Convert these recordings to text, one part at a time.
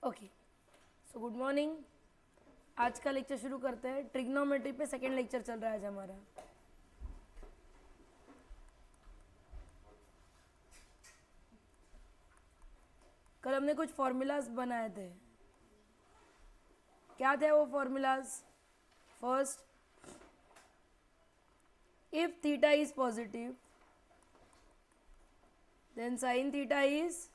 Okay, so good morning. आज का lecture शुरू करते हैं। ट्रिग्नोमेट्री पे सेकेंड लेक्चर चल रहा है आज हमारा। कल हमने कुछ फॉर्मूलाज बनाए थे। क्या थे वो formulas? First, if theta is positive then sine theta is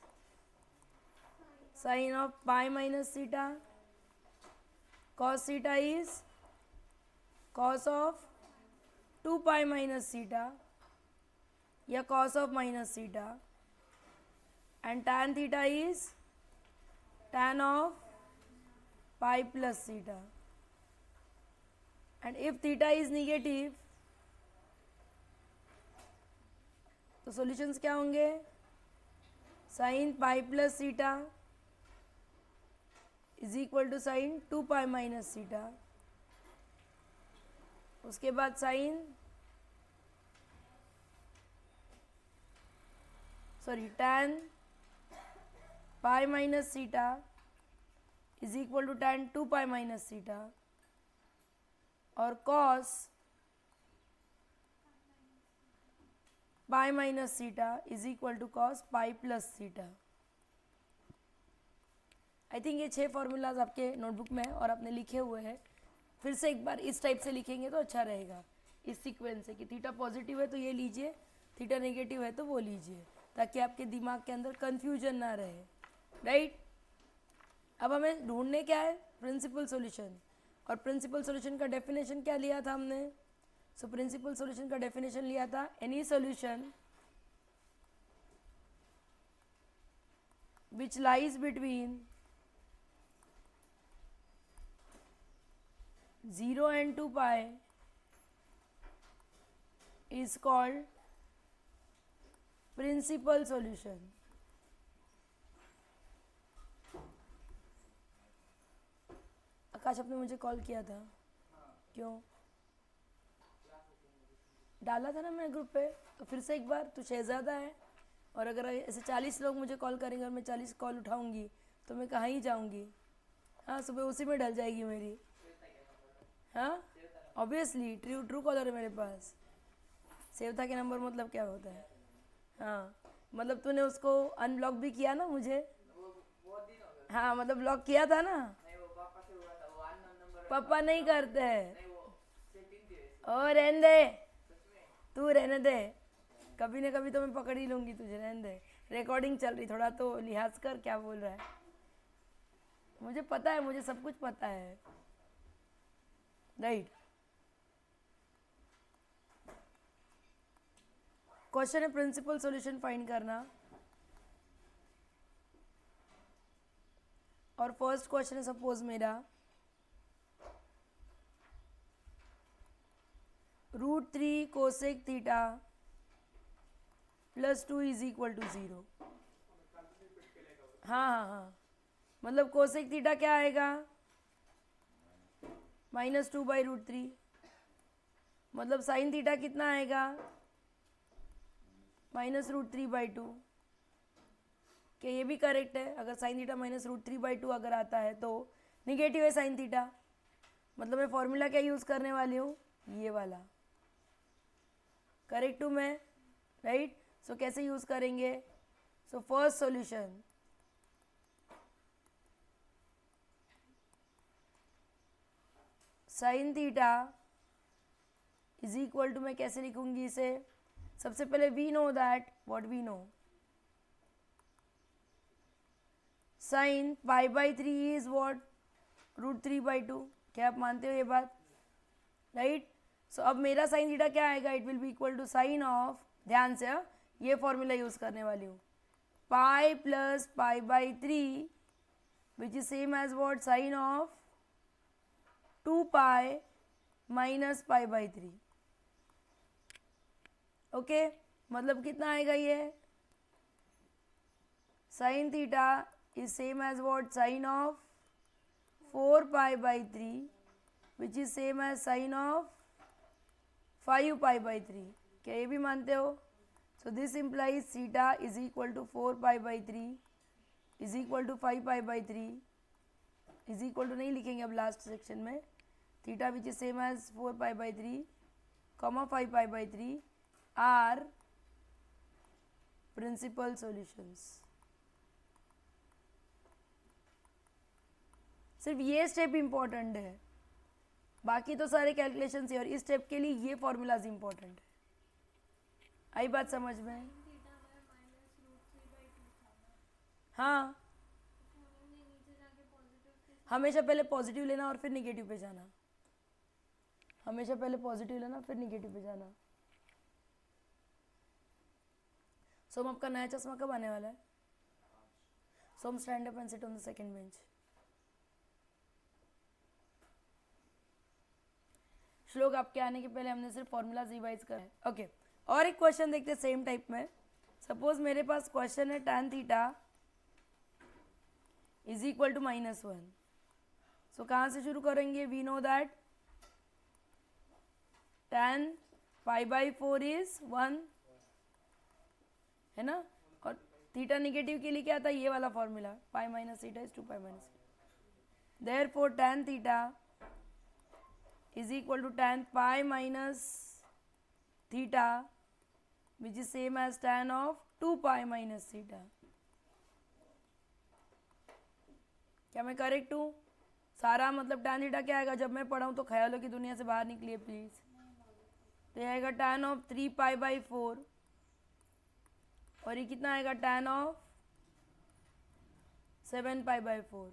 sine of pi minus theta, cos theta is cos of 2 pi minus theta या cos of minus theta, and tan theta is tan of pi plus theta. And if theta is negative तो solutions क्या होंगे? sin pi plus theta is equal to sine 2 pi minus theta, उसके बाद tan pi minus theta is equal to tan 2 pi minus theta, और cos pi minus theta is equal to cos pi plus theta. I think ये 6 formulas आपके notebook में है और आपने लिखे हुए हैं। फिर से एक बार इस टाइप से लिखेंगे तो अच्छा रहेगा, इस सीक्वेंस से कि थीटा पॉजिटिव है तो ये लीजिए, थीटा नेगेटिव है तो वो लीजिए, ताकि आपके दिमाग के अंदर कन्फ्यूजन ना रहे, राइट? अब हमें ढूंढने क्या है? Principal solution. और प्रिंसिपल सॉल्यूशन का डेफिनेशन क्या लिया था हमने? सो प्रिंसिपल सॉल्यूशन का डेफिनेशन लिया था any solution which lies between 0 and 2 pi is called principal solution. Aakash, आपने मुझे कॉल किया था, क्यों? डाला था ना मैं ग्रुप पे, तो फिर से एक बार। तू शहजादा है, और अगर ऐसे 40 लोग मुझे कॉल करेंगे और मैं 40 कॉल उठाऊंगी तो मैं कहाँ ही जाऊंगी? हाँ, सुबह उसी में ढल जाएगी मेरी। हाँ, ऑब्वियसली ट्रू कॉलर है मेरे पास। सेव था के नंबर मतलब क्या होता है? हाँ, मतलब तूने उसको अनब्लॉक भी किया ना मुझे? हाँ, मतलब ब्लॉक किया था ना? पापा नहीं करते हैं। ओ रहने दे, तू रहने दे, कभी ना कभी तो मैं पकड़ ही लूँगी तुझे, रहने दे। रिकॉर्डिंग चल रही, थोड़ा तो लिहाज कर, क्या बोल रहा है? मुझे पता है, मुझे सब कुछ पता है, राइट? क्वेश्चन है प्रिंसिपल सॉल्यूशन फाइंड करना, और फर्स्ट क्वेश्चन है सपोज मेरा √3 cosec theta +2 is equal to 0। हाँ हाँ हाँ, मतलब कोसेक थीटा क्या आएगा? -2/√3। मतलब साइन थीटा कितना आएगा? -√3/2। क्या ये भी करेक्ट है? अगर साइन थीटा -√3/2 अगर आता है तो निगेटिव है साइन थीटा। मतलब मैं फॉर्मूला क्या यूज़ करने वाली हूँ? ये वाला। करेक्ट हूँ मैं, राइट? सो कैसे यूज़ करेंगे? So first solution, sine theta is equal to, मैं कैसे लिखूंगी इसे? सबसे पहले we know that, what we know, sine π/3 is what? √3/2। क्या आप मानते हो ये बात? राइट? सो अब मेरा साइन थीटा क्या आएगा? It will be equal to sine of, ध्यान से, ये फॉर्मूला यूज करने वाली हूँ, pi plus π/3 which is same as what? Sine of 2 pi minus π/3। Okay, मतलब कितना आएगा ये? Sine theta is same as what? Sine of 4 π/3 which is same as sine of 5 π/3। क्या ये भी मानते हो? So this implies theta is equal to 4 π/3 is equal to 5 π/3 is equal to नहीं लिखेंगे अब लास्ट सेक्शन में, theta which is same as 4π/3 comma 5π/3 are principal solutions. सिर्फ ये स्टेप इंपॉर्टेंट है, बाकी तो सारे कैलकुलेशंस है, और इस स्टेप के लिए ये फॉर्मूलाज इंपॉर्टेंट है। आई बात समझ में? हाँ, हमेशा पहले पॉजिटिव लेना और फिर निगेटिव पे जाना, हमेशा पहले पॉजिटिव लेना फिर निगेटिव पे जाना। सोम आपका नया चश्मा कब आने वाला है? Som stand up and sit on the second bench. Shlok आपके आने के पहले हमने सिर्फ फॉर्मूलाज रिवाइज करा है। ओके, और एक क्वेश्चन देखते हैं सेम टाइप में। सपोज मेरे पास क्वेश्चन है tan theta is equal to -1। So कहाँ से शुरू करेंगे? We know that tan π/4 is 1 है ना, और थीटा निगेटिव के लिए क्या था? ये वाला formula, pi minus theta is 2π minus. Therefore tan थीटा is equal to tan pi minus theta which is same as tan of 2π minus theta। क्या मैं करेक्ट हूँ? सारा मतलब tan थीटा क्या आएगा? जब मैं पढ़ाऊँ तो ख्यालों की दुनिया से बाहर निकलिए प्लीज। तो ये आएगा tan ऑफ 3π/4 और ये कितना आएगा? tan of 7π/4।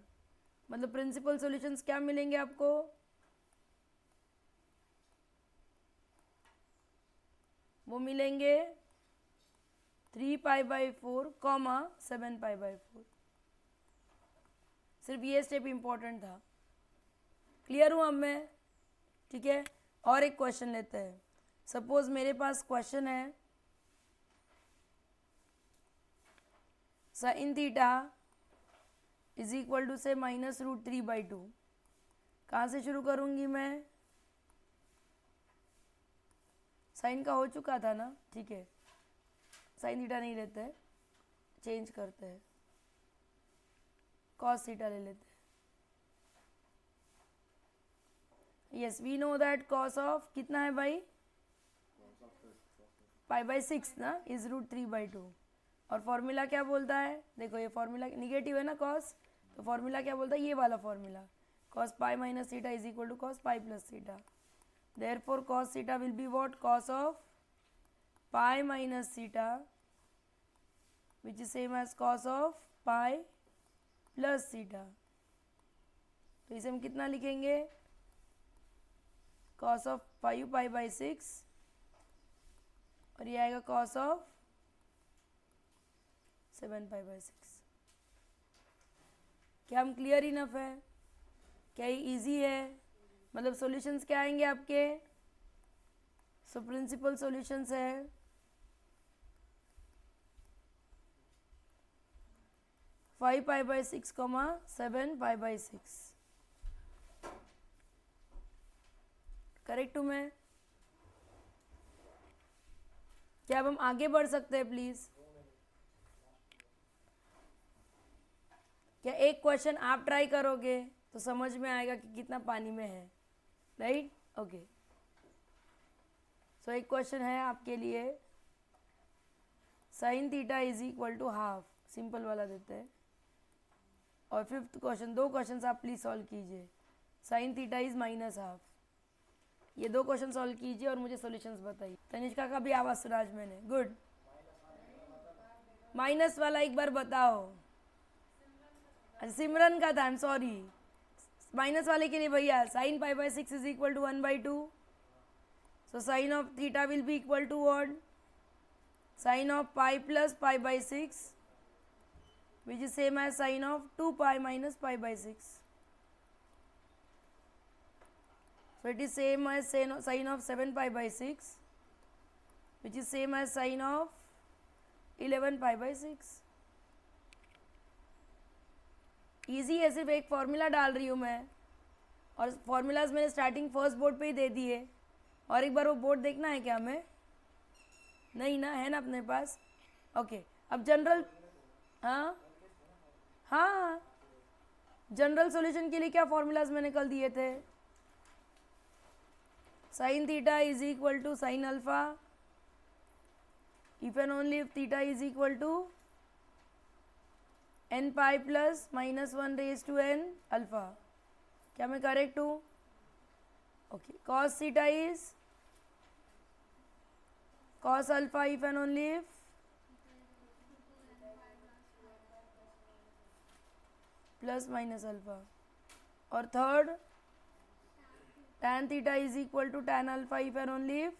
मतलब प्रिंसिपल सॉल्यूशंस क्या मिलेंगे आपको? वो मिलेंगे 3π/4 कॉमा 7π/4। सिर्फ ये स्टेप इंपॉर्टेंट था। क्लियर हूँ अब मैं? ठीक है, और एक क्वेश्चन लेते हैं। सपोज मेरे पास क्वेश्चन है sin theta is equal to से -√3/2। कहाँ से शुरू करूँगी मैं? साइन का हो चुका था ना, ठीक है, साइन थीटा नहीं लेते हैं, चेंज करते हैं, कॉस थीटा ले लेते हैं। Yes, we know that cos of कितना है भाई? π/6 ना, इज √3/2। और फॉर्मूला क्या बोलता है? देखो ये फॉर्मूला निगेटिव है ना कॉस, तो फॉर्मूला क्या बोलता है? ये वाला formula, cos π minus theta is equal to cos π plus theta। Therefore cos theta will be what? Cos of pi minus theta which is same as cos of pi plus theta। तो इसे हम कितना लिखेंगे? cos of 5π/6 और ये आएगा cos of 7π/6। क्या हम क्लियर इनफ है? क्या ये इजी है? मतलब सॉल्यूशंस क्या आएंगे आपके? सो प्रिंसिपल सॉल्यूशंस है 5π/6 कॉमा 7π/6। करेक्ट हूँ मैं? क्या अब हम आगे बढ़ सकते हैं प्लीज? क्या एक क्वेश्चन आप ट्राई करोगे तो समझ में आएगा कि कितना पानी में है, राइट? ओके, सो एक क्वेश्चन है आपके लिए, sin theta is equal to half, simple वाला देते हैं। और फिफ्थ क्वेश्चन, दो क्वेश्चन आप प्लीज सॉल्व कीजिए। sin थीटा इज -हाफ, ये दो क्वेश्चन सॉल्व कीजिए और मुझे सॉल्यूशंस बताइए। तनिष्का का भी आवाज़ सुना आज मैंने, गुड। माइनस वाला एक बार बताओ। अच्छा, सिमरन का था, आई एम सॉरी। माइनस वाले के लिए भैया, sin π/6 is equal to 1/2। So sine of theta will be equal to what? Sine of pi plus π/6 which is same as sine of 2π minus π/6। So it is same as sin of 7π/6 which is same as sin of 11π/6। Easy है, सिर्फ एक formula डाल रही हूँ मैं, और formulas मैंने starting first board पे ही दे दिए। और एक बार वो बोर्ड देखना है क्या हमें? नहीं ना, है ना अपने पास? ओके, अब जनरल, हाँ हाँ जनरल सॉल्यूशन के लिए क्या फॉर्मूलाज मैंने कल दिए थे? Sine theta is equal to sine alpha if and only if theta is equal to n pi plus minus 1 raise to n alpha. क्या मैं करेक्ट हूँ? Okay, cos theta is cos alpha if and only if plus minus alpha, और third tan theta is equal to tan alpha if and only if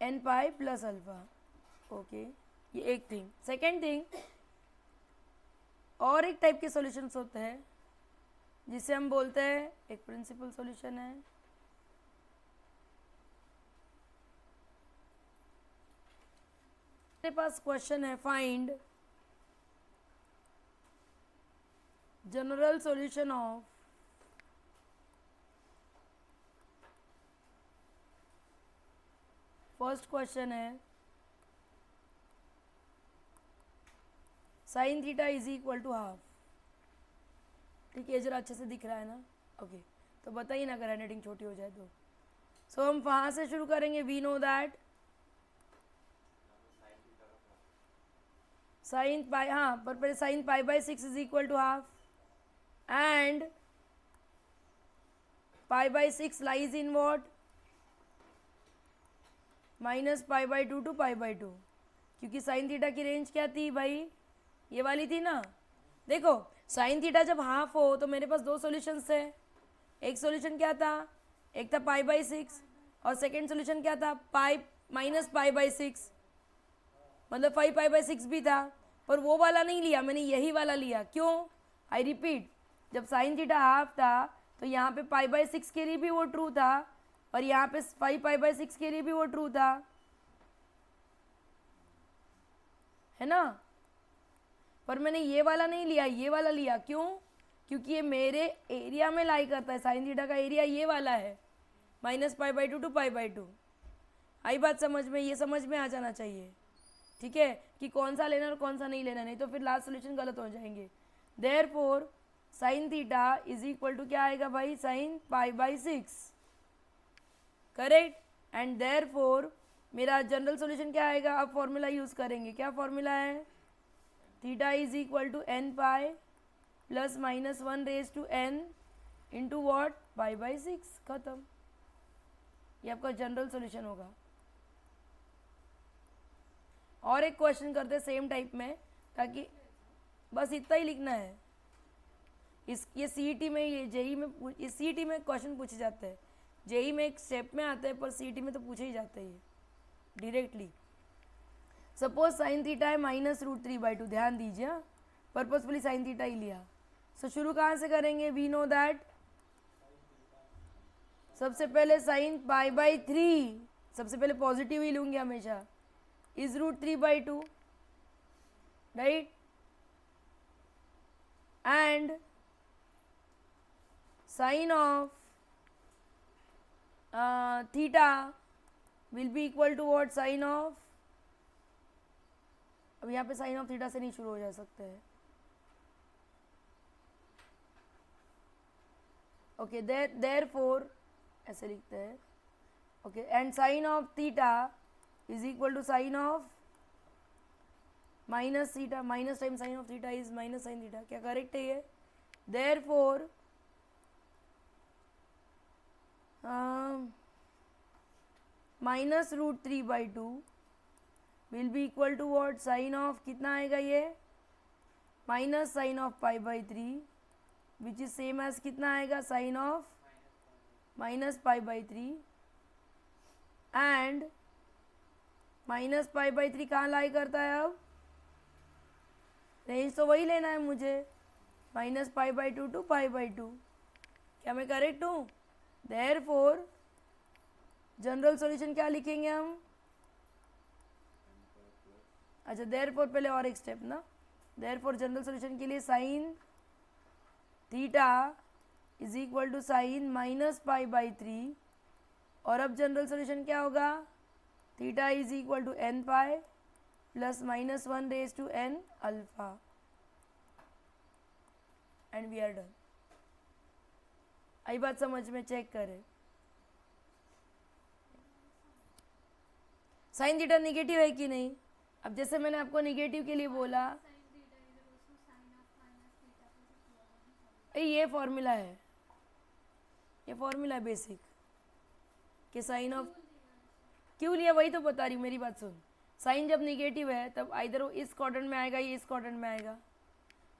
n pi plus alpha। Okay, ये एक thing. Second thing, और एक type के solutions होते हैं जिसे हम बोलते हैं, एक प्रिंसिपल सॉल्यूशन है, मेरे पास क्वेश्चन है find general solution of first question है sine theta is equal to half. ठीक है, जरा अच्छे से दिख रहा है ना? ओके, तो बताइए ना अगर हैंडराइटिंग छोटी हो जाए तो। सो हम वहाँ से शुरू करेंगे। We know that sine pi, हाँ पर पहले sine pi by 6 is equal to half and pi by 6 lies in what? Minus pi by 2 to pi by 2, क्योंकि साइन थीटा की रेंज क्या थी भाई? ये वाली थी ना। देखो, साइन थीटा जब हाफ हो तो मेरे पास दो सॉल्यूशंस थे। एक सॉल्यूशन क्या था? एक था पाई बाई 6 और सेकेंड सॉल्यूशन क्या था? पाई माइनस पाई बाई 6, मतलब 5 पाई बाई 6 भी था, पर वो वाला नहीं लिया मैंने, यही वाला लिया। क्यों? आई रिपीट, जब साइन थीटा हाफ था तो यहाँ पे पाई बाई 6 के लिए भी वो ट्रू था और यहाँ पे 5 पाई बाई 6 के लिए भी वो ट्रू था, है ना? पर मैंने ये वाला नहीं लिया, ये वाला लिया। क्यों? क्योंकि ये मेरे एरिया में लाई करता है। साइन थीटा का एरिया ये वाला है, minus pi by 2 to pi by 2। आई बात समझ में? ये समझ में आ जाना चाहिए, ठीक है, कि कौन सा लेना और कौन सा नहीं लेना, नहीं तो फिर लास्ट सोल्यूशन गलत हो जाएंगे। Therefore sine theta is equal to क्या आएगा भाई? Sine pi by 6, correct. And therefore मेरा जनरल सोल्यूशन क्या आएगा? अब फॉर्मूला यूज करेंगे। क्या फॉर्मूला है? Theta is equal to n pi plus minus 1 raise to n into what? Pi by 6। खत्म, ये आपका जनरल सोल्यूशन होगा। और एक क्वेश्चन करते हैं सेम टाइप में, ताकि बस इतना ही लिखना है। ये सीईटी में, ये जेई में, इस सीईटी में क्वेश्चन पूछे जाते हैं। जेई में एक स्टेप में आते हैं, पर सीईटी में तो पूछे ही जाते हैं ये डायरेक्टली। सपोज साइन थीटा है माइनस रूट 3/2, ध्यान दीजिए, पर्पसफुली साइन थीटा ही लिया। सो शुरू कहाँ से करेंगे? वी नो दैट सबसे पहले साइन पाई बाई 3, सबसे पहले पॉजिटिव ही लूँगी हमेशा, is root 3/2, right? And sine of theta will be equal to what? Sine of, अब यहाँ पे साइन ऑफ थीटा से नहीं शुरू हो जा सकते हैं। ओके, देयरफॉर ऐसे लिखते हैं। Okay, and sine of theta is equal to sine of minus theta, minus time sine of theta is minus sine theta. क्या करेक्ट है ये? Therefore minus root 3/2 will be equal to what? Sine of कितना आएगा ये? Minus sine of pi by 3, which is same as कितना आएगा? Sine of minus pi by 3। And minus pi by 3 कहाँ लाई करता है? अब रेंज तो वही लेना है मुझे, minus pi by 2 to pi by 2। क्या मैं करेक्ट हूँ? देयरफॉर जनरल सॉल्यूशन क्या लिखेंगे हम? अच्छा, देयरफॉर पहले और एक स्टेप ना। देयरफॉर जनरल सॉल्यूशन के लिए sine theta is equal to sine minus pi by 3, और अब जनरल सॉल्यूशन क्या होगा? Theta is equal to n pi plus minus 1 raise to n alpha and we are done. आई बात समझ में? चेक करें। साइन थीटा निगेटिव है कि नहीं? अब जैसे मैंने आपको निगेटिव के लिए बोला, ये फॉर्मूला है, ये फॉर्मूला है बेसिक कि साइन ऑफ, क्यों लिया वही तो बता रही हूँ, मेरी बात सुन। साइन जब निगेटिव है तब आइदर वो इस क्वाड्रेंट में आएगा, ये इस क्वाड्रेंट में आएगा।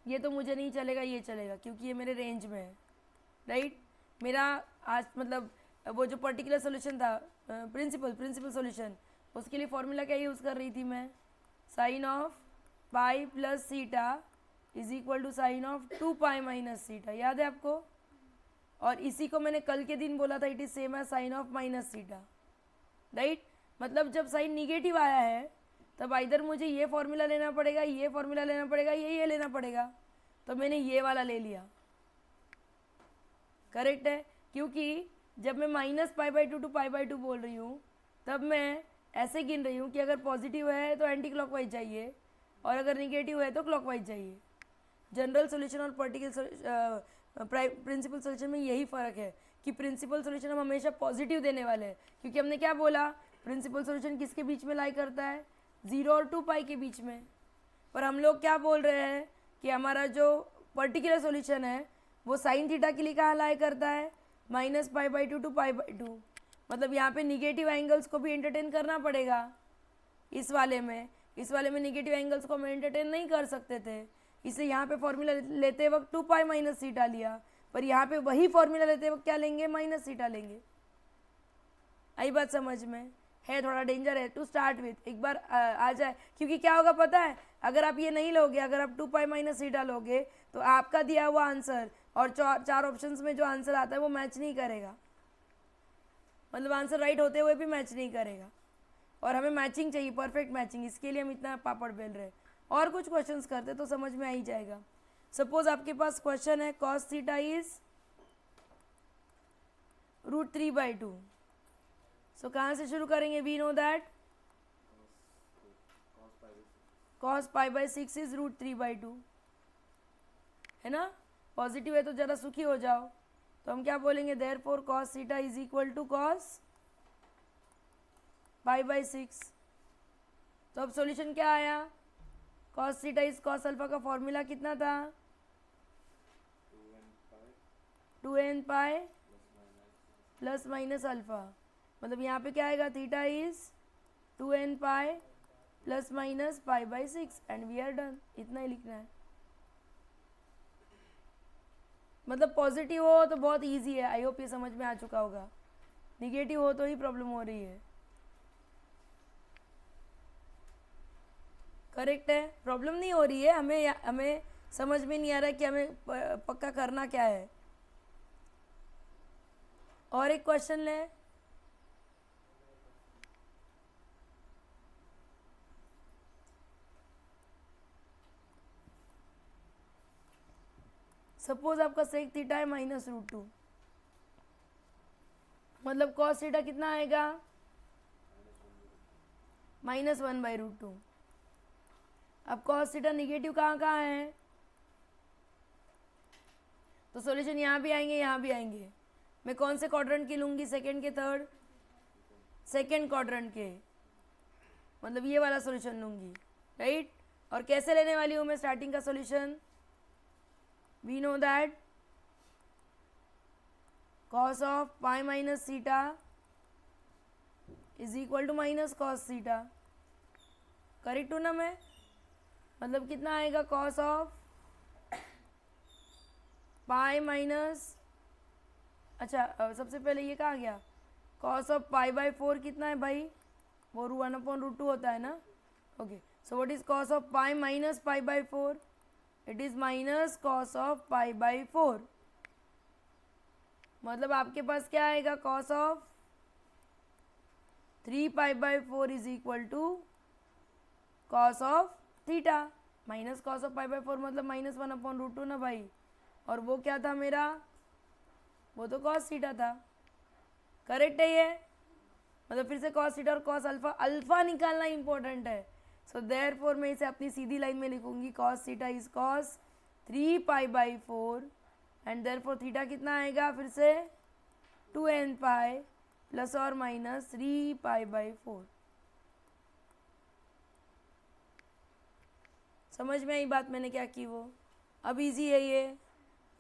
ये तो मुझे नहीं चलेगा, ये चलेगा क्योंकि ये मेरे रेंज में है, राइट। मेरा आज मतलब वो जो पर्टिकुलर सोल्यूशन था, प्रिंसिपल सोल्यूशन, उसके लिए फॉर्मूला क्या यूज़ कर रही थी मैं? Sine of pi plus theta is equal to sine of 2 pi minus theta, याद है आपको? और इसी को मैंने कल के दिन बोला था, it is same as sine of minus theta, right. मतलब जब साइन निगेटिव आया है तब इधर मुझे ये फॉर्मूला लेना पड़ेगा, ये फॉर्मूला लेना पड़ेगा, ये लेना पड़ेगा। तो मैंने ये वाला ले लिया, करेक्ट है। क्योंकि जब मैं minus pi by two pi by two बोल रही हूँ तब मैं ऐसे गिन रही हूँ कि अगर पॉजिटिव है तो एंटी क्लॉकवाइज चाहिए और अगर निगेटिव है तो क्लॉकवाइज चाहिए। जनरल सॉल्यूशन और पर्टिकुलर प्रिंसिपल सॉल्यूशन में यही फ़र्क है कि प्रिंसिपल सॉल्यूशन हम हमेशा पॉजिटिव देने वाले हैं, क्योंकि हमने क्या बोला, प्रिंसिपल सॉल्यूशन किसके बीच में लाई करता है? 0 और 2 पाई के बीच में। पर हम लोग क्या बोल रहे हैं कि हमारा जो पर्टिकुलर सॉल्यूशन है वो साइन थीटा के लिए कहाँ लाई करता है? Minus pi by two pi by two. मतलब यहाँ पे निगेटिव एंगल्स को भी एंटरटेन करना पड़ेगा। इस वाले में निगेटिव एंगल्स को हम एंटरटेन नहीं कर सकते थे, इसलिए यहाँ पे फॉर्मूला लेते वक्त 2 पाई माइनस सीटा लिया, पर यहाँ पे वही फॉर्मूला लेते वक्त क्या लेंगे? माइनस सीटा लेंगे। आई बात समझ में? है थोड़ा डेंजर है टू स्टार्ट विथ, एक बार आ जाए, क्योंकि क्या होगा पता है, अगर आप ये नहीं लोगे, अगर आप 2 पाई माइनस सीटा लोगे तो आपका दिया हुआ आंसर और चार ऑप्शंस में जो आंसर आता है वो मैच नहीं करेगा, मतलब आंसर राइट होते हुए भी मैच नहीं करेगा। और हमें मैचिंग चाहिए, परफेक्ट मैचिंग, इसके लिए हम इतना पापड़ बेल रहे हैं। और कुछ क्वेश्चंस करते तो समझ में आ ही जाएगा। सपोज आपके पास क्वेश्चन है cos थीटा इज √3/2। सो कहाँ से शुरू करेंगे? We know that cos π/6 is √3/2, है ना। पॉजिटिव है तो ज़रा सुखी हो जाओ, तो हम क्या बोलेंगे? Therefore cos theta is equal to cos π/6। तो अब सॉल्यूशन क्या आया? cos theta is cos alpha का फॉर्मूला कितना था? 2n pi plus minus alpha. मतलब यहाँ पे क्या आएगा? Theta is 2n pi plus minus π/6 and we are done. इतना ही लिखना है। मतलब पॉजिटिव हो तो बहुत इजी है, आई होप ये समझ में आ चुका होगा। निगेटिव हो तो ही प्रॉब्लम हो रही है, करेक्ट है। प्रॉब्लम नहीं हो रही है, हमें समझ में नहीं आ रहा है कि हमें पक्का करना क्या है। और एक क्वेश्चन ले, सपोज आपका सेक थीटा है -√2, मतलब कॉस थीटा कितना आएगा? -1/√2। अब कॉस थीटा निगेटिव कहाँ कहाँ है? तो सॉल्यूशन यहाँ भी आएंगे, यहाँ भी आएंगे। मैं कौन से क्वाड्रेंट की लूँगी? सेकंड के थर्ड? सेकंड क्वाड्रेंट के, मतलब ये वाला सॉल्यूशन लूँगी, राइट। और कैसे लेने वाली हूँ मैं स्टार्टिंग का solution? We know that cos of pi minus theta is equal to minus cos theta, correct हूँ ना मैं? मतलब कितना आएगा? cos ऑफ पाई माइनस, अच्छा सबसे पहले ये कहाँ गया? cos ऑफ π/4 कितना है भाई? वो 1/√2 होता है ना। Okay, so what is cos of pi minus π/4? It is minus cos of π/4। मतलब आपके पास क्या आएगा? cos of 3π/4 is equal to cos of theta minus cos of π/4, मतलब -1/√2 ना भाई। और वो क्या था मेरा? वो तो cos थीटा था, करेक्ट है ये। मतलब फिर से cos थीटा और cos अल्फा, अल्फा निकालना इंपॉर्टेंट है, सो देयरफॉर मैं इसे अपनी सीधी लाइन में लिखूंगी cos theta is cos 3π/4 and therefore theta कितना आएगा फिर से 2n पाई प्लस और माइनस 3π/4। समझ में आई बात मैंने क्या की वो? अब इजी है ये,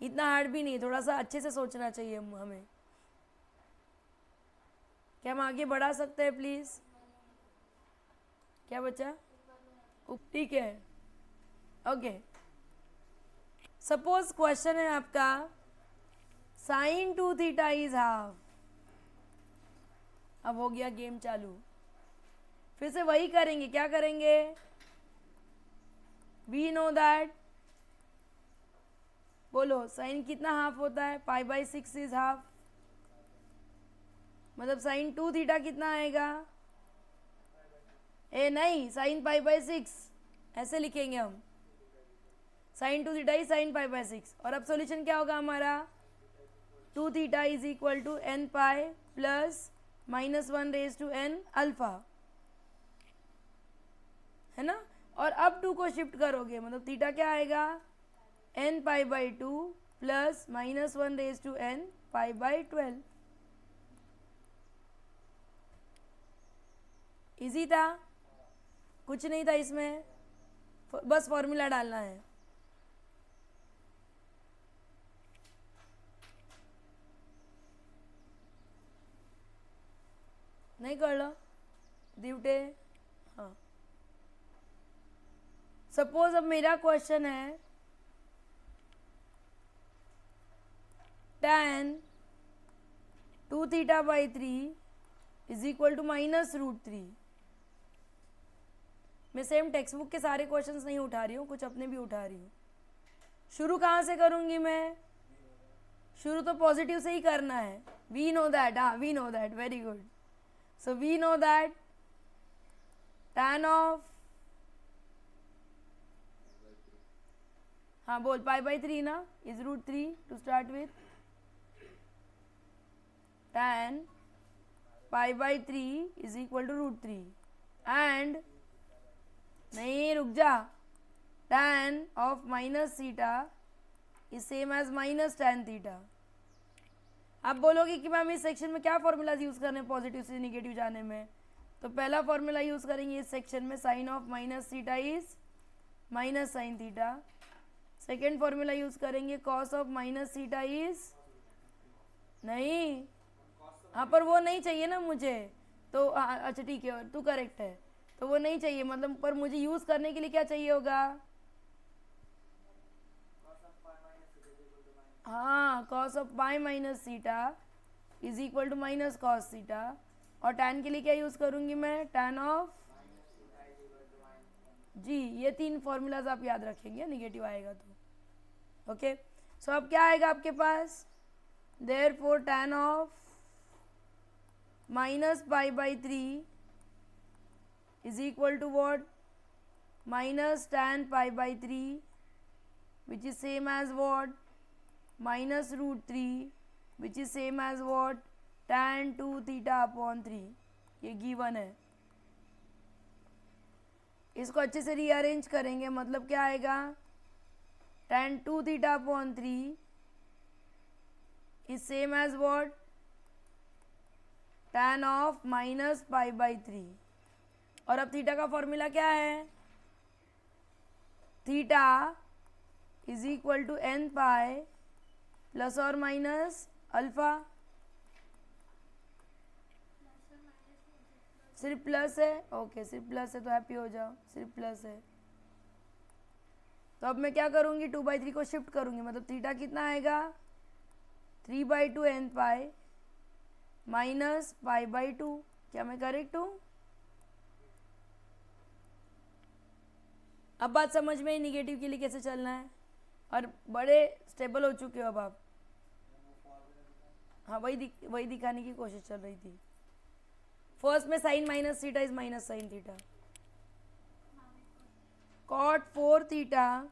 इतना हार्ड भी नहीं, थोड़ा सा अच्छे से सोचना चाहिए हमें। क्या हम आगे बढ़ा सकते हैं प्लीज़? क्या बचा? ठीक है, ओके। सपोज क्वेश्चन है आपका sin 2 थीटा इज हाफ। अब हो गया गेम चालू, फिर से वही करेंगे। क्या करेंगे? वी नो दैट, बोलो साइन कितना हाफ होता है? π/6 इज हाफ, मतलब साइन 2 थीटा कितना आएगा? ए नहीं, साइन π/6 ऐसे लिखेंगे हम, साइन 2 थीटा ही साइन π/6। और अब सॉल्यूशन क्या होगा हमारा? 2 theta is equal to n pi plus -1/n alpha, है ना। और अब 2 को शिफ्ट करोगे मतलब थीटा क्या आएगा? n π/2 plus -1/n π/12। इजी था, कुछ नहीं था इसमें, बस फॉर्मूला डालना है। नहीं कर लो दिवटे? हाँ, सपोज अब मेरा क्वेश्चन है tan 2 θ/3 इज इक्वल टू -√3। मैं सेम टेक्स्ट बुक के सारे क्वेश्चंस नहीं उठा रही हूँ, कुछ अपने भी उठा रही हूँ। शुरू कहाँ से करूँगी मैं? शुरू तो पॉजिटिव से ही करना है। वी नो दैट, हाँ we know that, very good. So we know that tan of, हाँ बोल, π/3 ना, is √3 to start with. tan π/3 is equal to √3 and, नहीं रुक जा, tan of minus theta is same as minus tan theta. आप बोलोगे कि मैम इस सेक्शन में क्या फॉर्मूलाज यूज़ करने हैं पॉजिटिव से निगेटिव जाने में? तो पहला फॉर्मूला यूज़ करेंगे इस सेक्शन में, sine of minus theta is minus sine theta. Second formula use करेंगे cos of minus theta is, नहीं हाँ पर वो नहीं चाहिए ना मुझे, तो अच्छा ठीक है तू करेक्ट है, तो वो नहीं चाहिए मतलब, पर मुझे यूज़ करने के लिए क्या चाहिए होगा? हाँ, cos of pi minus theta is equal to minus cos theta. और tan के लिए क्या यूज़ करूँगी मैं? tan ऑफ, जी ये 3 फॉर्मूलाज आप याद रखेंगे, निगेटिव आएगा तो। ओके, सो अब क्या आएगा आपके पास? Therefore tan of -π/3 is equal to what? minus tan π/3 which is same as what? minus √3 which is same as what? tan 2 θ/3। ये गिवन है, इसको अच्छे से रीअरेंज करेंगे मतलब क्या आएगा? tan 2 θ/3 is same as what? tan of -π/3। और अब थीटा का फॉर्मूला क्या है? Theta is equal to n pi plus और माइनस अल्फा। सिर्फ प्लस है, ओके सिर्फ प्लस है तो हैप्पी हो जाओ, सिर्फ प्लस है। तो अब मैं क्या करूँगी? 2/3 को शिफ्ट करूँगी मतलब थीटा कितना आएगा? 3/2 n पाई माइनस π/2। क्या मैं करेक्ट हूँ? अब बात समझ में, निगेटिव के लिए कैसे चलना है, और बड़े स्टेबल हो चुके हो अब आप। हाँ वही दिखाने की कोशिश चल रही थी। फर्स्ट में sine minus theta is minus sine theta, cot 4 theta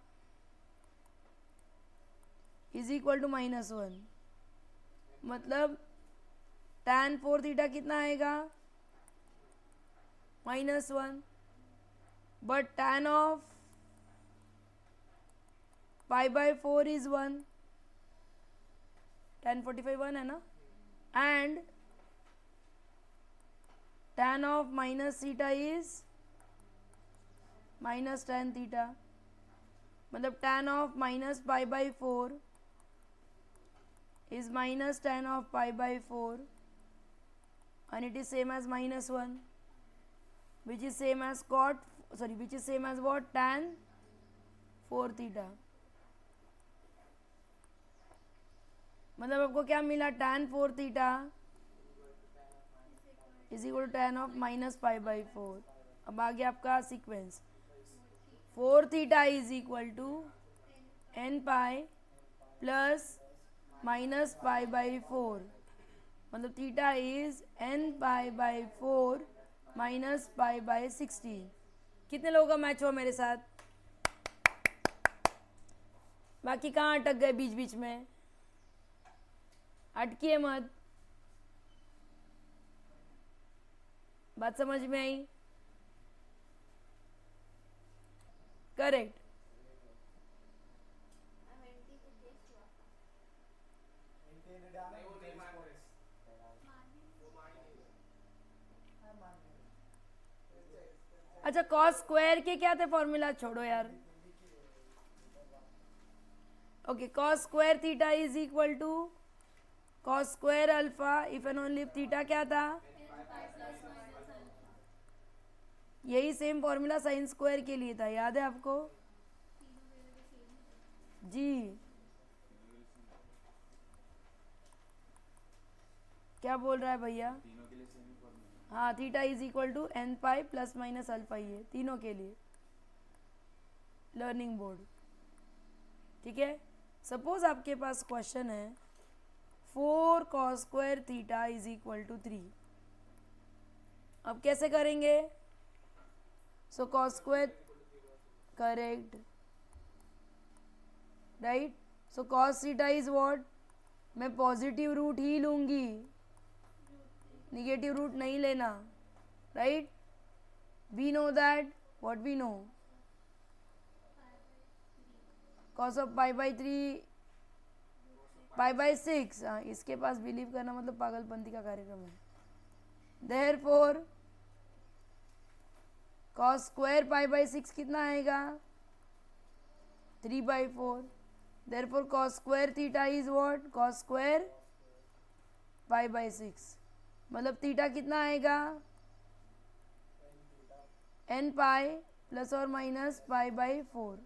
is equal to -1, मतलब tan 4 थीटा कितना आएगा? -1। but tan of pi by 4 is 1. tan 45 1 है ना, and tan of minus theta is minus tan theta. मतलब tan of minus pi by 4 is minus tan of pi by 4, and it is same as minus 1, which is same as which is same as what? Tan 4 theta. मतलब आपको क्या मिला? tan 4 theta is equal to tan of minus pi by 4. अब आगे आपका sequence 4 theta is equal to n pi plus minus pi by 4. मतलब theta is n pi by 4 minus pi by 60. कितने लोगों का मैच हुआ मेरे साथ? बाकी कहाँ अटक गए बीच बीच में? अटकिए मत. बात समझ में आई? करेक्ट. अच्छा, कॉस स्क्वायर के क्या थे फॉर्मूला? छोड़ो यार. Okay, cos square theta is equal to cos square alpha if and only if theta क्या था? यही सेम फॉर्मूला साइन स्क्वायर के लिए था, याद है आपको? जी. क्या बोल रहा है भैया? हाँ, theta is equal to n pi plus minus alpha, ये तीनों के लिए. Learning board. ठीक है. सपोज आपके पास क्वेश्चन है 4 cos square theta is equal to 3. अब कैसे करेंगे? So cos square, correct, right. So cos theta is what? मैं पॉजिटिव रूट ही लूंगी, निगेटिव रूट नहीं लेना, right. We know that. What we know? cos of pi by 3 pi by 6. हाँ, इसके पास बिलीव करना मतलब पागलपंती का कार्यक्रम है. Therefore cos square pi by 6 कितना आएगा? 3 by 4. Therefore cos square theta is what? cos square pi by 6. मतलब थीटा कितना आएगा? n पाई प्लस और माइनस पाई बाई 4.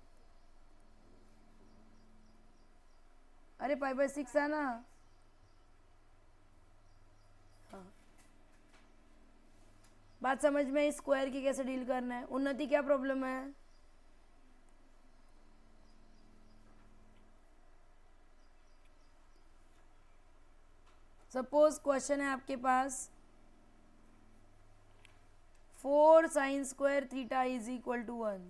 अरे पाई बाई 6 है ना. हाँ, बात समझ में? इस स्क्वायर की कैसे डील करना है? उन्नति क्या प्रॉब्लम है? सपोज क्वेश्चन है आपके पास 4 sine square theta is equal to 1.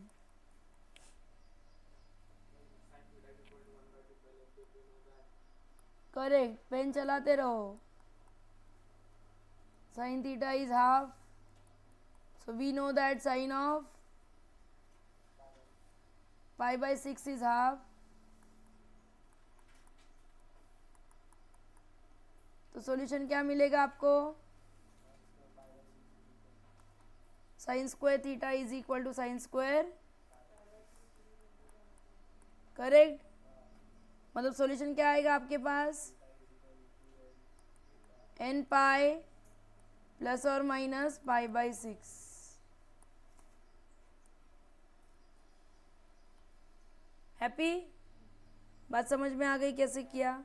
Correct. Pen चलाते रहो. Sine theta is half. So we know that sine of pi by 6 is half. तो सॉल्यूशन क्या मिलेगा आपको? Sine square theta is equal to sine square, correct. मतलब solution क्या आएगा आपके पास? n पाई प्लस और माइनस पाई बाई 6. हैप्पी? बात समझ में आ गई कैसे किया?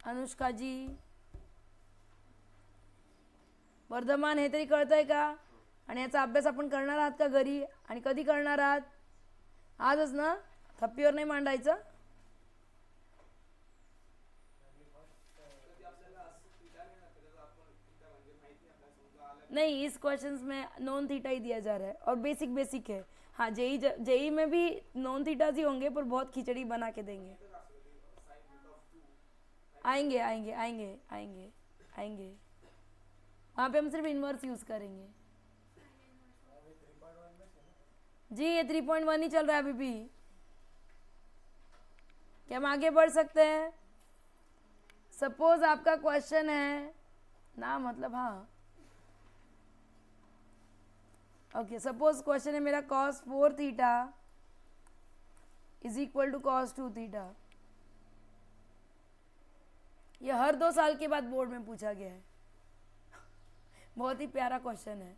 अनुष्का जी, वर्धमान हे तरी कळतंय का? आणि याचा अभ्यास आपण करणार आहात का घरी? आणि कधी करणार आहात? आजच ना? थप्पीवर नाही मांडायचं. नहीं, इस क्वेश्चंस में नॉन थीटा ही दिया जा रहा है और बेसिक बेसिक है. हाँ, जेई में भी नॉन थीटाज ही होंगे पर बहुत खिचड़ी बना के देंगे. आएंगे आएंगे आएंगे आएंगे आएंगे. वहाँ पे हम सिर्फ इन्वर्स यूज करेंगे. जी ये 3.1 ही चल रहा है अभी भी। क्या हम आगे बढ़ सकते हैं? सपोज आपका क्वेश्चन है ना, मतलब हाँ ओके, सपोज क्वेश्चन है मेरा cos 4 theta is equal to cos 2 theta. ये हर 2 साल के बाद बोर्ड में पूछा गया है। बहुत ही प्यारा क्वेश्चन है।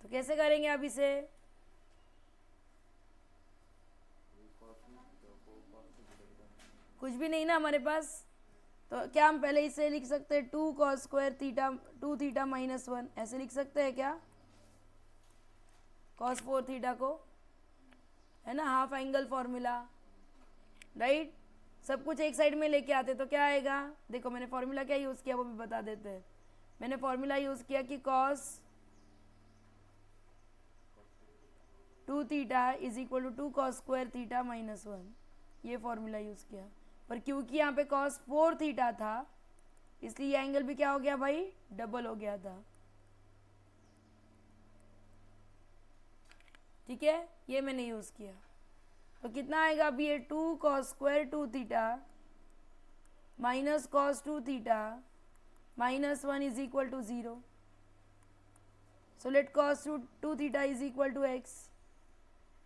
तो कैसे करेंगे आप इसे? कुछ भी नहीं ना हमारे पास, तो क्या हम पहले इसे लिख सकते हैं 2 cos square theta 2 theta minus 1, ऐसे लिख सकते हैं क्या? cos 4 थीटा को, है ना, हाफ एंगल फॉर्मूला, राइट। सब कुछ एक साइड में लेके आते तो क्या आएगा? देखो मैंने फॉर्मूला क्या यूज़ किया वो भी बता देते हैं। मैंने फॉर्मूला यूज़ किया कि cos 2 theta is equal to 2 cos square theta minus 1, ये फॉर्मूला यूज़ किया। पर क्योंकि यहाँ पे cos 4 थीटा था इसलिए ये एंगल भी क्या हो गया भाई? डबल हो गया था। ठीक है, ये मैंने यूज़ किया। तो कितना आएगा अभी? ये 2 cos square 2 theta minus cos 2 theta minus 1 is equal to 0। So let cos 2 theta is equal to x,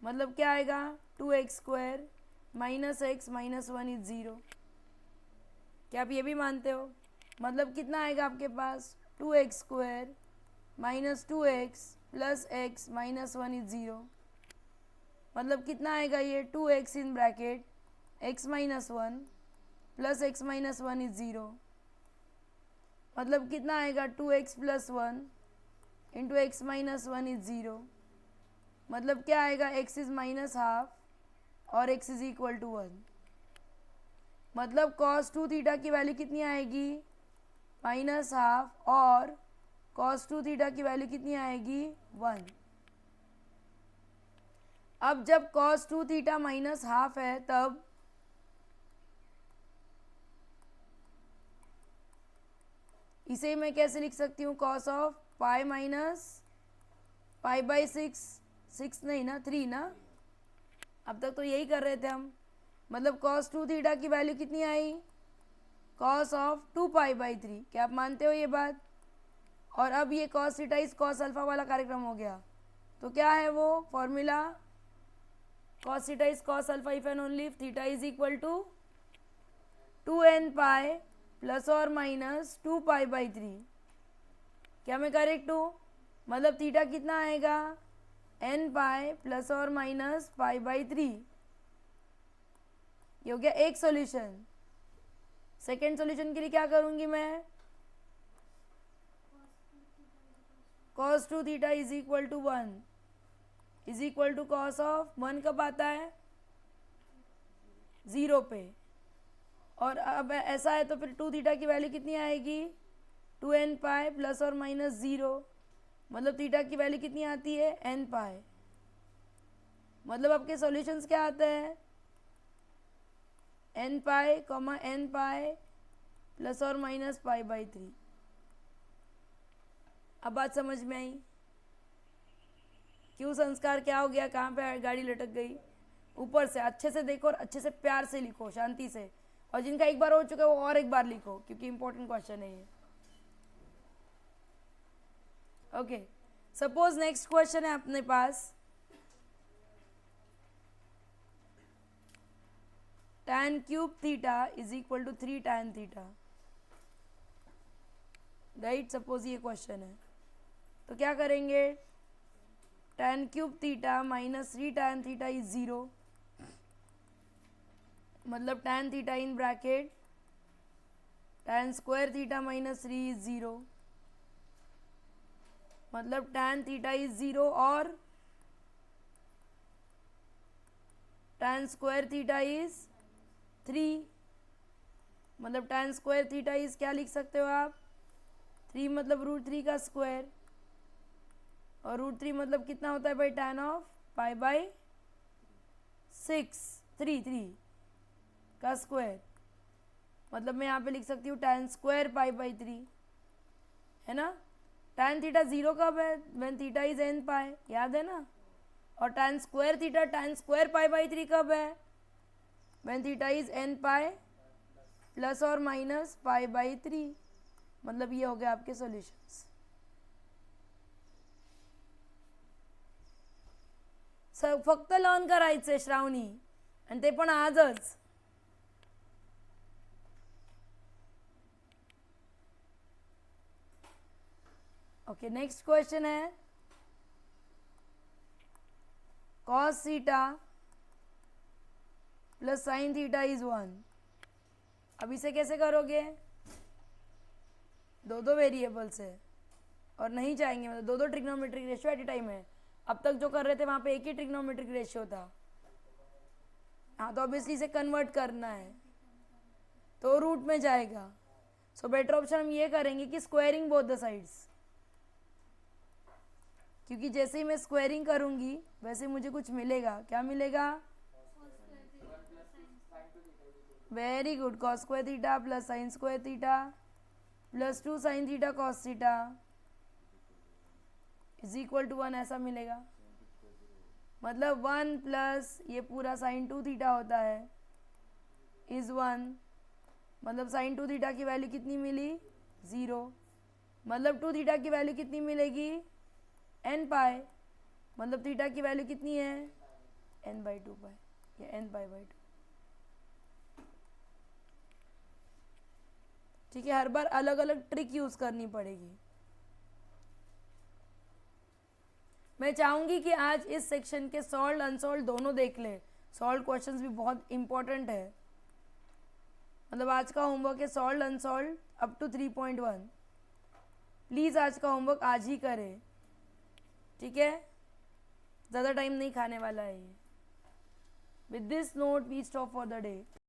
मतलब क्या आएगा? 2x square minus x minus 1 is 0। क्या आप ये भी मानते हो? मतलब कितना आएगा आपके पास? 2x square minus 2x plus x minus 1 is 0। मतलब कितना आएगा ये? 2x in bracket x minus 1 plus x minus 1 is 0। मतलब कितना आएगा? 2x plus 1 into x minus 1 is 0। मतलब क्या आएगा? x इज माइनस हाफ और x इज इक्वल टू 1। मतलब cos 2 थीटा की वैल्यू कितनी आएगी? माइनस हाफ, और cos 2 थीटा की वैल्यू कितनी आएगी? 1। अब जब cos 2 थीटा माइनस हाफ है तब इसे मैं कैसे लिख सकती हूँ? cos of pi minus pi by 6 नहीं ना, 3 ना। अब तक तो यही कर रहे थे हम। मतलब cos 2 थीटा की वैल्यू कितनी आई? cos of 2 pi by 3। क्या आप मानते हो ये बात? और अब ये cos theta is cos alpha वाला कार्यक्रम हो गया। तो क्या है वो formula? cos theta is cos alpha if and only if theta is equal to 2n pi plus और माइनस 2 पाई बाई 3। क्या मैं करेक्ट हूँ? मतलब थीटा कितना आएगा? n पाई प्लस और माइनस पाई बाई 3। ये हो गया एक सॉल्यूशन। सेकेंड सॉल्यूशन के लिए क्या करूंगी मैं? cos 2 theta is equal to 1 is equal to cos of 1 कब आता है? 0 पे। और अब ऐसा है तो फिर 2 थीटा की वैल्यू कितनी आएगी? 2n पाई प्लस और माइनस 0। मतलब थीटा की वैल्यू कितनी आती है? n पाई। मतलब आपके सॉल्यूशंस क्या आते हैं? n पाई कॉमा n पाई प्लस और माइनस पाई बाई 3। अब बात समझ में आई? क्यों संस्कार क्या हो गया? कहाँ पे गाड़ी लटक गई? ऊपर से अच्छे से देखो और अच्छे से प्यार से लिखो, शांति से। और जिनका एक बार हो चुका है वो और एक बार लिखो क्योंकि इंपॉर्टेंट क्वेश्चन है ये। ओके, सपोज नेक्स्ट क्वेश्चन है अपने पास tan cube theta is equal to 3 tan theta, right. Suppose ये क्वेश्चन है तो क्या करेंगे? tan cube theta minus 3 tan theta is 0। मतलब tan theta in bracket tan square theta minus 3 is 0। मतलब tan थीटा इज 0 और tan स्क्वायर थीटा इज 3। मतलब tan square theta is क्या लिख सकते हो आप? 3 मतलब √3 का स्क्वायर, और √3 मतलब कितना होता है भाई? tan ऑफ पाई बाई 6 3 का स्क्वायर। मतलब मैं यहाँ पे लिख सकती हूँ tan स्क्वायर पाई बाई 3, है ना। tan थीटा 0 कब है? व्हेन थीटा इज n पाई, याद है ना। और tan square theta tan square pi by 3 कब है? When theta is n pi plus और माइनस पाई बाई 3. मतलब ये हो गया आपके सॉल्यूशंस. फक्त लर्न करायचंय श्रावणी, आणि ते पण आजच. ओके, नेक्स्ट क्वेश्चन है cos theta plus sign theta is 1. अब इसे कैसे करोगे? दो वेरिएबल्स है और नहीं चाहेंगे, मतलब दो trigonometric ratio at a time है. अब तक जो कर रहे थे वहां पे एक ही ट्रिग्नोमेट्रिक रेशियो था. हाँ, तो ऑब्वियसली इसे कन्वर्ट करना है तो रूट में जाएगा. सो बेटर ऑप्शन हम ये करेंगे कि स्क्वायरिंग बोथ द साइड्स, क्योंकि जैसे ही मैं स्क्वायरिंग करूंगी वैसे मुझे कुछ मिलेगा. क्या मिलेगा? Very good. Cos square theta plus sine square theta plus 2 sine theta cos theta is equal to 1, ऐसा मिलेगा. मतलब 1 प्लस ये पूरा साइन 2 थीटा होता है इज 1. मतलब साइन 2 थीटा की वैल्यू कितनी मिली? 0. मतलब 2 थीटा की वैल्यू कितनी मिलेगी? n पाई. मतलब थीटा की वैल्यू कितनी है? n बाई 2 पाई या n पाई बाई 2. ठीक है, हर बार अलग अलग ट्रिक यूज करनी पड़ेगी. मैं चाहूंगी कि आज इस सेक्शन के सॉल्व अनसॉल्व दोनों देख ले. सॉल्व क्वेश्चंस भी बहुत इंपॉर्टेंट है. मतलब आज का होमवर्क है solve unsolve up to 3.1. Please आज का होमवर्क आज ही करें. ठीक है, ज़्यादा टाइम नहीं खाने वाला है ये. With this note we stop for the day.